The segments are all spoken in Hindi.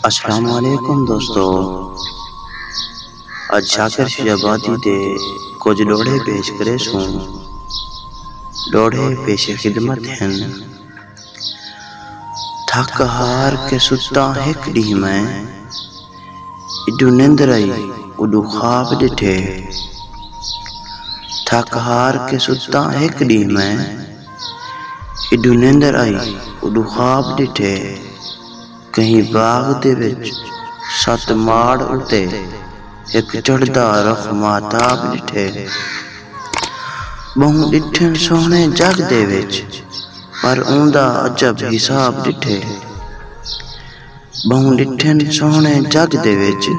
अस्सलाम वालेकुम दोस्तों। अज शाकिर शहजादी दे कुछ लोड़े पेश करे सूं। लोड़े पेश खिदमत हैं। थक हार के सुता हिक डी मैं, इडू निंद आई उडू ख्वाब डिठे। थक हार के सुता हिक डी मैं, इडू निंद आई उडू ख्वाब डिठे। कहीं बाग दे विच सत माड़ उते एक चढ़दा रख माताब डिठे। बहु डिठन सोहने जग दे विच पर ऊंदा अजब हिसाब डिठे। बहु डिठन सोहने जग दे विच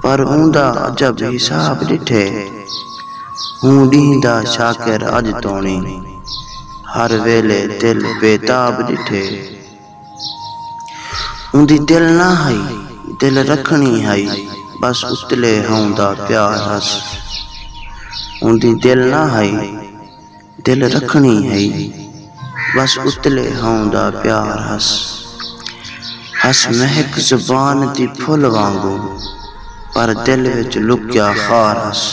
पर ऊंदा अजब हिसाब डिठे। हूं डींदा शाकिर अज तोणी हर वेले दिल बेताब डिठे। उंदी दिल ना हई दिल रखनी हई बस उतले हूंदा प्यार हस। उंदी दिल ना हई दिल रखनी हई बस उतले हूंदा प्यार हस। हस महक जुबान दी फुल वांगू पर दिल विच लुक्या खार हस।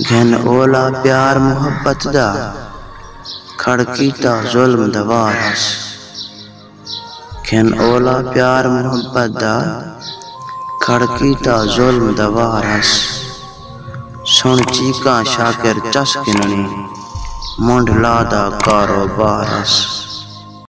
घन ओला प्यार मुहब्बत दा खड़कीता जुल्म दवार हस। घन ओला प्यार मुहब्बत दा खड़कीता जुल्म दवार हस। सुन चीका शाकिर चस किननी मुंड लादा कारोबार हस।